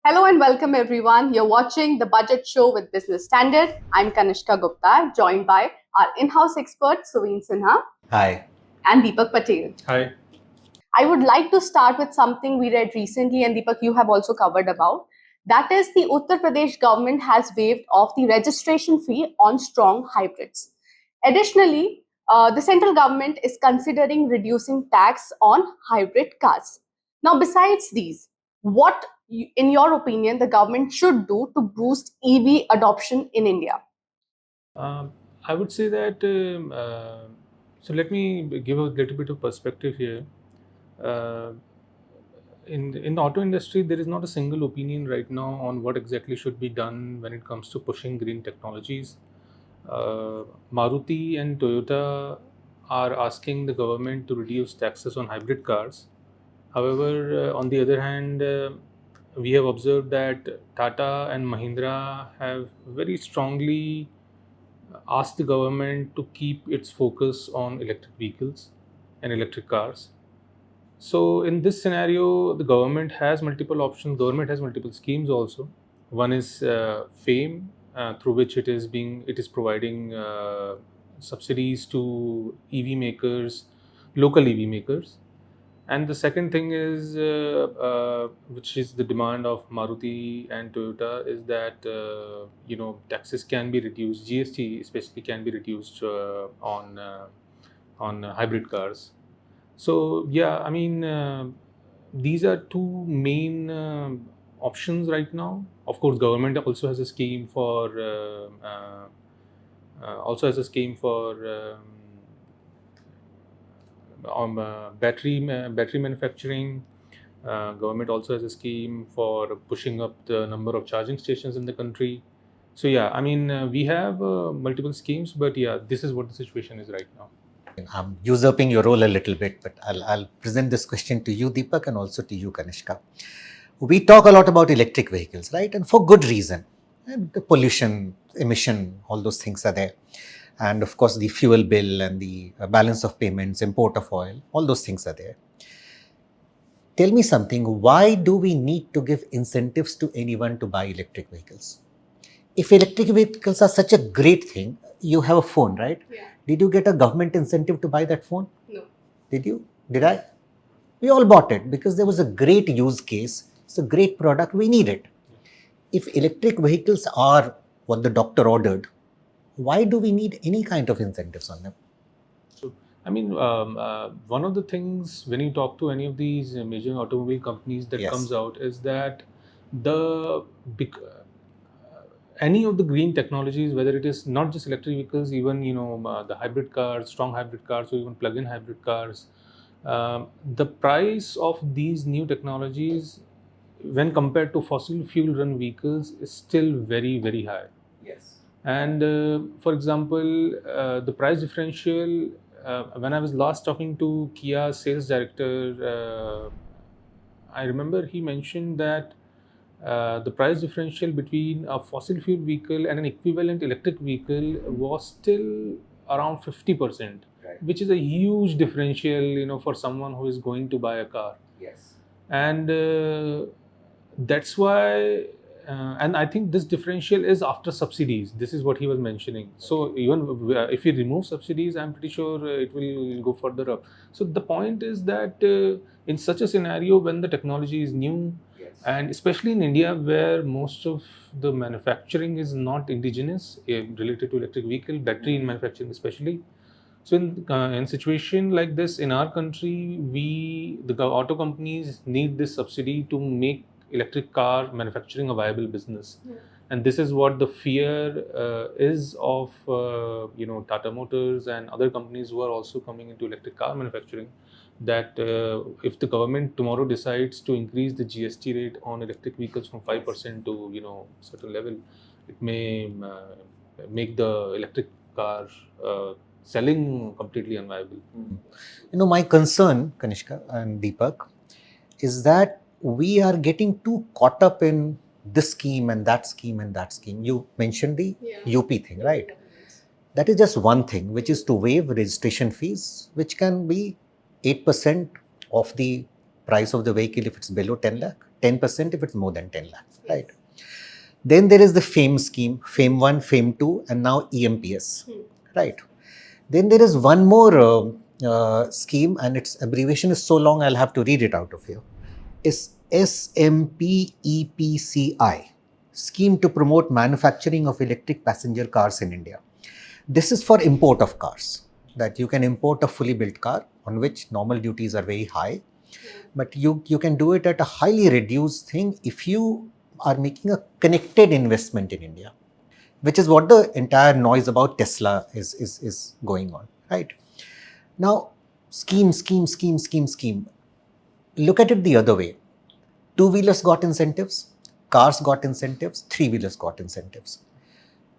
Hello and welcome everyone. You're watching the Budget Show with Business Standard. I'm Kanishka Gupta, joined by our in-house expert Suveen Sinha Hi. and Deepak Patel. Hi. I would like to start with something we read recently, and Deepak, you have also covered about. That is, the Uttar Pradesh government has waived off the registration fee on strong hybrids. Additionally, the central government is considering reducing tax on hybrid cars. Now, besides these, what, in your opinion, the government should do to boost EV adoption in India? I would say that, so let me give a little bit of perspective here. Uh, in the auto industry, there is not a single opinion right now on what exactly should be done when it comes to pushing green technologies. Maruti and Toyota are asking the government to reduce taxes on hybrid cars. However, on the other hand, we have observed that Tata and Mahindra have very strongly asked the government to keep its focus on electric vehicles and electric cars. So in this scenario, the government has multiple options. Government has multiple schemes also. One is FAME, through which it is providing subsidies to EV makers, local EV makers. And the second thing is, which is the demand of Maruti and Toyota, is that taxes can be reduced. GST especially can be reduced on hybrid cars. So yeah, I mean, these are two main options right now. Of course, government also has a scheme for battery manufacturing. Government also has a scheme for pushing up the number of charging stations in the country. So yeah, I mean, we have multiple schemes, but yeah, this is what the situation is right now. I'm usurping your role a little bit, but I'll present this question to you, Deepak, and also to you, Kanishka. We talk a lot about electric vehicles, right? And for good reason. And the pollution, emission, all those things are there. And of course, the fuel bill and the balance of payments, import of oil, all those things are there. Tell me something, why do we need to give incentives to anyone to buy electric vehicles? If electric vehicles are such a great thing, you have a phone, right? Yeah. Did you get a government incentive to buy that phone? No. Did you? Did I? We all bought it because there was a great use case. It's a great product. We need it. If electric vehicles are what the doctor ordered, why do we need any kind of incentives on them? So, I mean, one of the things when you talk to any of these major automobile companies that Yes. comes out is that any of the green technologies, whether it is not just electric vehicles, even the hybrid cars, strong hybrid cars, or even plug-in hybrid cars, the price of these new technologies, when compared to fossil fuel run vehicles, is still very, very high. Yes. And for example, the price differential, when I was last talking to Kia sales director, I remember he mentioned that the price differential between a fossil fuel vehicle and an equivalent electric vehicle was still around 50%, Right. which is a huge differential, for someone who is going to buy a car. Yes. And that's why, and I think this differential is after subsidies. This is what he was mentioning. So even if we remove subsidies, I'm pretty sure it will go further up. So the point is that in such a scenario, when the technology is new, Yes. and especially in India, where most of the manufacturing is not indigenous, related to electric vehicle, battery manufacturing especially. So in situation like this in our country, the auto companies need this subsidy to make electric car manufacturing a viable business. Yeah. And this is what the fear is of Tata Motors and other companies who are also coming into electric car manufacturing. That if the government tomorrow decides to increase the GST rate on electric vehicles from 5% to certain level, it may make the electric car selling completely unviable. My concern, Kanishka and Deepak, is that we are getting too caught up in this scheme and that scheme and that scheme. You mentioned the UP thing, right? That is just one thing, which is to waive registration fees, which can be 8% of the price of the vehicle if it's below 10 lakh, 10% if it's more than 10 lakhs, right? Then there is the FAME scheme, FAME 1, FAME 2, and now EMPS, right? Then there is one more scheme, and its abbreviation is so long I'll have to read it out of here. Is SMPEPCI, Scheme to Promote Manufacturing of Electric Passenger Cars in India. This is for import of cars, that you can import a fully built car on which normal duties are very high, but you can do it at a highly reduced thing if you are making a connected investment in India, which is what the entire noise about Tesla is going on, right? Now, scheme. Look at it the other way. Two-wheelers got incentives, cars got incentives, three-wheelers got incentives.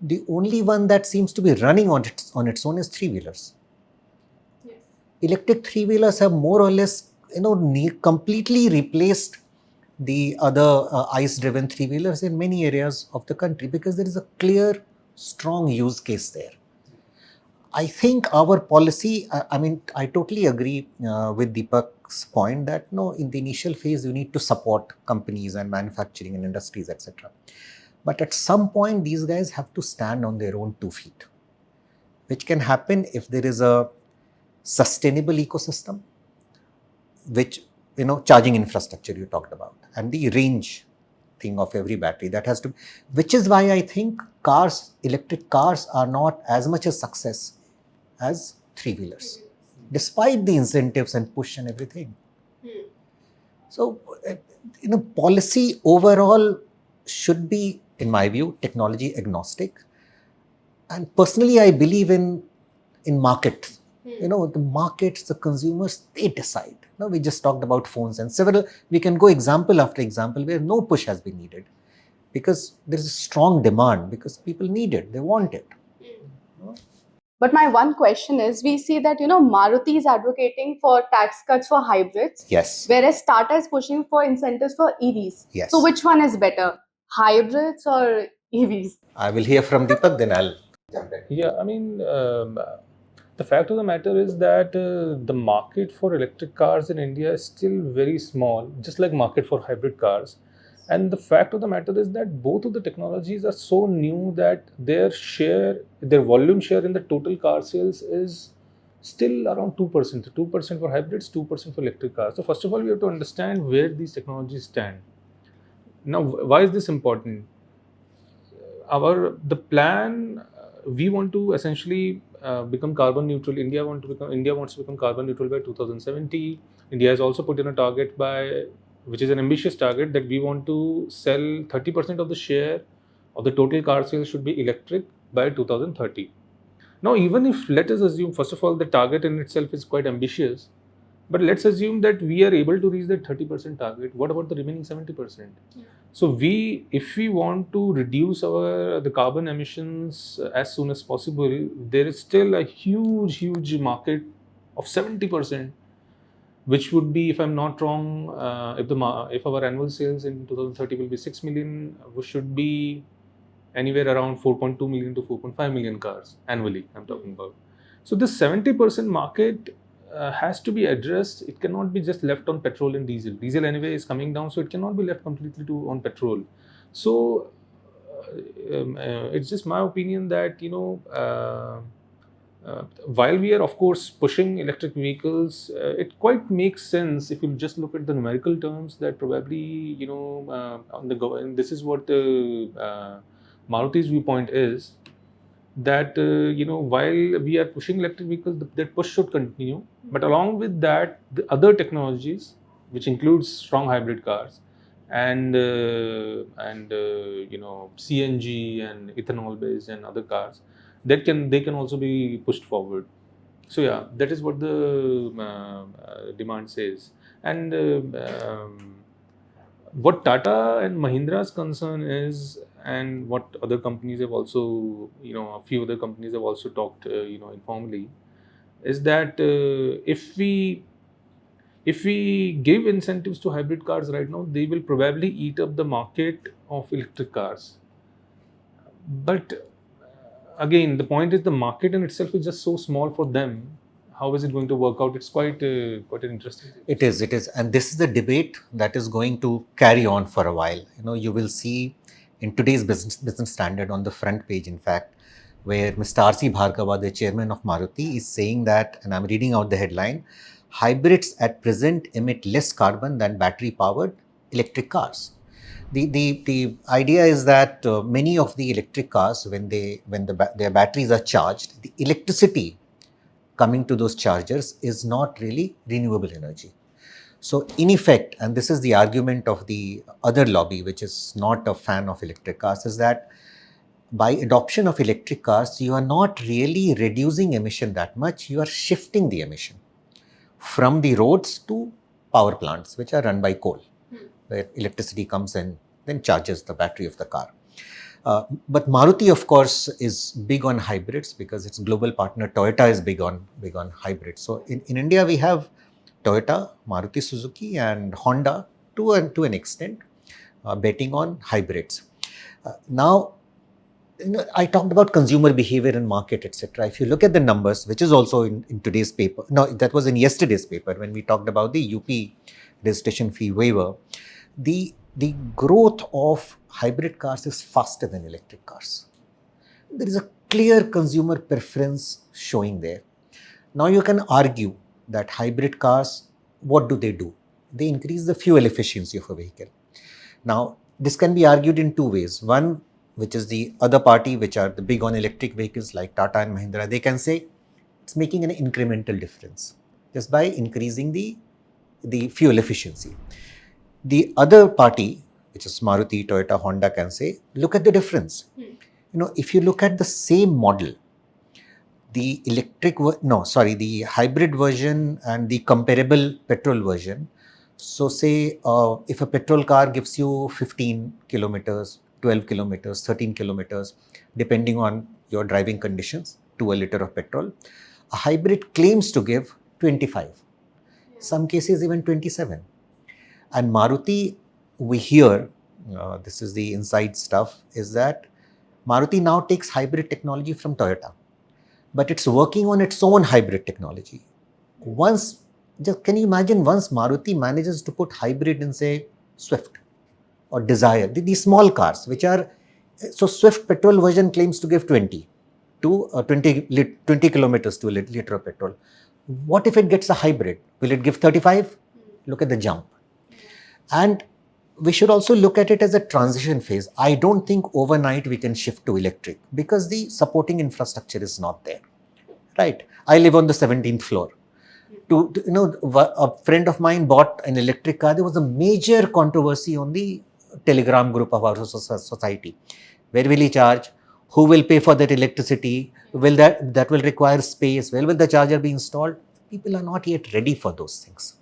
The only one that seems to be running on its own is three-wheelers. Yes. Electric three-wheelers have more or less, completely replaced the other ICE-driven three-wheelers in many areas of the country because there is a clear, strong use case there. I think our policy, I totally agree with Deepak's point that no, in the initial phase, you need to support companies and manufacturing and industries, etc. But at some point, these guys have to stand on their own 2 feet, which can happen if there is a sustainable ecosystem, which, charging infrastructure you talked about, and the range thing of every battery that has to, which is why I think electric cars are not as much a success as three-wheelers, despite the incentives and push and everything. So, policy overall should be, in my view, technology agnostic. And personally, I believe in market. The markets, the consumers, they decide. We just talked about phones and several, we can go example after example where no push has been needed because there is a strong demand, because people need it, they want it. But my one question is, we see that, Maruti is advocating for tax cuts for hybrids. Yes. Whereas Tata is pushing for incentives for EVs. Yes. So which one is better, hybrids or EVs? I will hear from Deepak, then I'll jump in. Yeah, the fact of the matter is that the market for electric cars in India is still very small, just like market for hybrid cars. And the fact of the matter is that both of the technologies are so new that their volume share in the total car sales is still around 2%. 2% for hybrids, 2% for electric cars. So first of all, we have to understand where these technologies stand. Now, why is this important? The plan, we want to essentially become carbon neutral. India wants to become carbon neutral by 2070. India has also put in a target which is an ambitious target, that we want to sell 30% of the share of the total car sales should be electric by 2030. Now, even if, let us assume, first of all, the target in itself is quite ambitious, but let's assume that we are able to reach that 30% target. What about the remaining 70%? Yeah. So if we want to reduce the carbon emissions as soon as possible, there is still a huge market of 70%, which would be, if I'm not wrong, if our annual sales in 2030 will be 6 million, we should be anywhere around 4.2 million to 4.5 million cars annually, I'm talking about. So this 70% market has to be addressed. It cannot be just left on petrol and diesel. Diesel anyway is coming down, so it cannot be left completely on petrol. So it's just my opinion that, while we are of course pushing electric vehicles, it quite makes sense if you just look at the numerical terms that probably, and this is what Maruti's viewpoint is, that while we are pushing electric vehicles, that push should continue, but along with that, the other technologies, which includes strong hybrid cars and CNG and ethanol based and other cars, they can also be pushed forward. So yeah, that is what the demand says. And what Tata and Mahindra's concern is, and what other companies have also, a few other companies have also talked, informally, is that if we give incentives to hybrid cars right now, they will probably eat up the market of electric cars. But again, the point is the market in itself is just so small for them. how is it going to work out? It's quite quite an interesting thing. It is, and this is the debate that is going to carry on for a while. You will see in today's business standard on the front page, in fact, where Mr. R.C. Bhargava, the chairman of Maruti, is saying that, and I'm reading out the headline: hybrids at present emit less carbon than battery-powered electric cars. The idea is that many of the electric cars, when their batteries are charged, the electricity coming to those chargers is not really renewable energy. So in effect, and this is the argument of the other lobby, which is not a fan of electric cars, is that by adoption of electric cars, you are not really reducing emission that much, you are shifting the emission from the roads to power plants, which are run by coal, where electricity comes and then charges the battery of the car. But Maruti, of course, is big on hybrids because its global partner Toyota is big on hybrids. So in India, we have Toyota, Maruti Suzuki, and Honda to an extent betting on hybrids. Now, I talked about consumer behavior and market, etc. If you look at the numbers, which is also in today's paper, no, that was in yesterday's paper when we talked about the UP registration fee waiver, the growth of hybrid cars is faster than electric cars. There is a clear consumer preference showing there. Now you can argue that hybrid cars, what do? They increase the fuel efficiency of a vehicle. Now, this can be argued in two ways. One, which is the other party, which are the big on electric vehicles like Tata and Mahindra, they can say it's making an incremental difference just by increasing the fuel efficiency. The other party, which is Maruti, Toyota, Honda, can say, look at the difference. If you look at the same model, the the hybrid version and the comparable petrol version. So say if a petrol car gives you 15 kilometers, 12 kilometers, 13 kilometers, depending on your driving conditions, to a liter of petrol, a hybrid claims to give 25, some cases even 27. And Maruti, we hear, this is the inside stuff, is that Maruti now takes hybrid technology from Toyota, but it's working on its own hybrid technology. Can you imagine once Maruti manages to put hybrid in, say, Swift or Desire, these small cars, which are, so Swift petrol version claims to give 20 kilometers to a liter of petrol. What if it gets a hybrid? Will it give 35? Look at the jump. And we should also look at it as a transition phase. I don't think overnight we can shift to electric because the supporting infrastructure is not there, right? I live on the 17th floor. A friend of mine bought an electric car. There was a major controversy on the Telegram group of our society. Where will he charge? Who will pay for that electricity? That will require space? Where will the charger be installed? People are not yet ready for those things.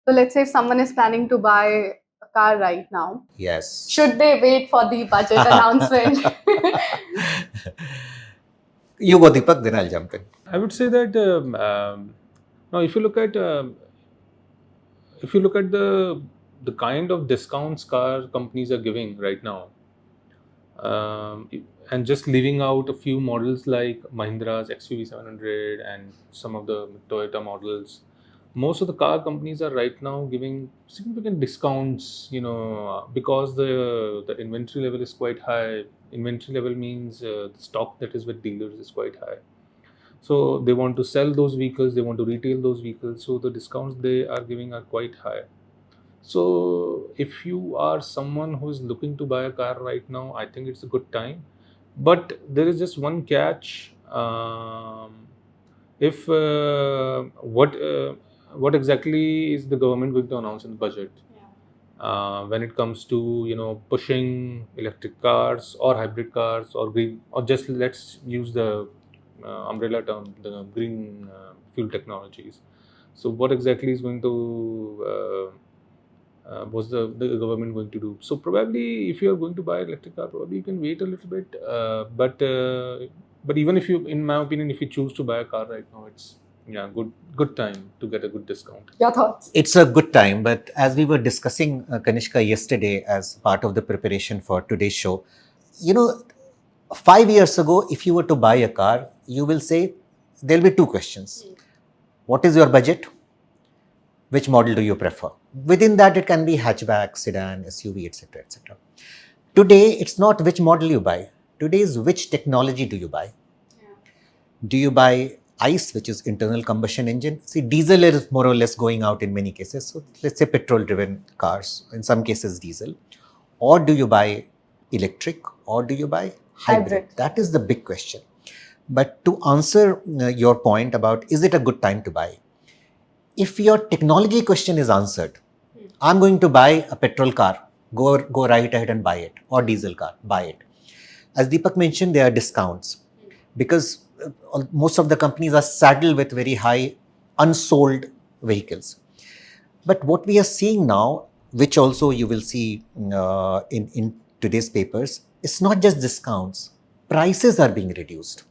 So let's say if someone is planning to buy a car right now, yes, should they wait for the budget announcement? You go, Deepak, then I'll jump in. I would say that now, if you look at the kind of discounts car companies are giving right now, and just leaving out a few models like Mahindra's XUV 700 and some of the Toyota models, most of the car companies are right now giving significant discounts, because the inventory level is quite high. Inventory level means the stock that is with dealers is quite high. So they want to sell those vehicles, they want to retail those vehicles, so the discounts they are giving are quite high. So if you are someone who is looking to buy a car right now, I think it's a good time. But there is just one catch. If what exactly is the government going to announce in the budget when it comes to pushing electric cars or hybrid cars or green, or just let's use the umbrella term, the green fuel technologies. So what exactly is going to what's the government going to do? So probably if you are going to buy electric car, probably you can wait a little bit. But even if you, in my opinion, if you choose to buy a car right now, it's good time to get a good discount. Your thoughts? It's a good time, but as we were discussing, Kanishka, yesterday as part of the preparation for today's show, 5 years ago, if you were to buy a car, you will say there'll be two questions. What is your budget? Which model do you prefer? Within that, it can be hatchback, sedan, SUV, etc., etc. Today, it's not which model you buy. Today is which technology do you buy? Do you buy ICE, which is internal combustion engine? See, diesel is more or less going out in many cases. So let's say petrol-driven cars, in some cases diesel. Or do you buy electric, or do you buy hybrid? That is the big question. But to answer your point about is it a good time to buy? If your technology question is answered, I'm going to buy a petrol car, go right ahead and buy it, or diesel car, buy it. As Deepak mentioned, there are discounts because most of the companies are saddled with very high unsold vehicles. But what we are seeing now, which also you will see in today's papers, it's not just discounts, prices are being reduced.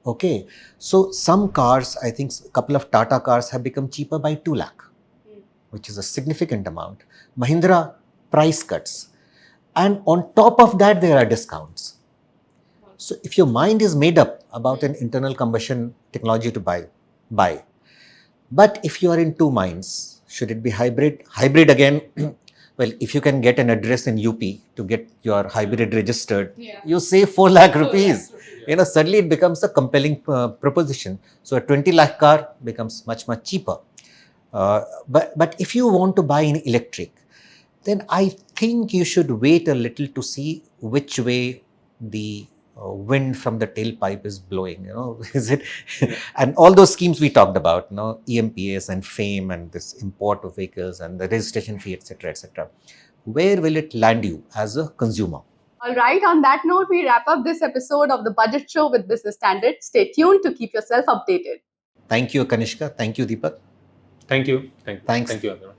Okay, so some cars, I think a couple of Tata cars have become cheaper by 2 lakh, which is a significant amount. Mahindra price cuts. And on top of that, there are discounts. So if your mind is made up about an internal combustion technology to buy. But if you are in two minds, should it be hybrid? Hybrid again, well, if you can get an address in UP to get your hybrid registered, you save 4 lakh rupees. Suddenly it becomes a compelling proposition. So a 20 lakh car becomes much, much cheaper. But if you want to buy an electric, then I think you should wait a little to see which way the wind from the tailpipe is blowing, is it? And all those schemes we talked about, EMPS and FAME and this import of vehicles and the registration fee, etc., etc. Where will it land you as a consumer? All right, on that note, we wrap up this episode of the Budget Show with Business Standard. Stay tuned to keep yourself updated. Thank you, Kanishka. Thank you, Deepak. Thank you. Thanks. Thank you, Anurag.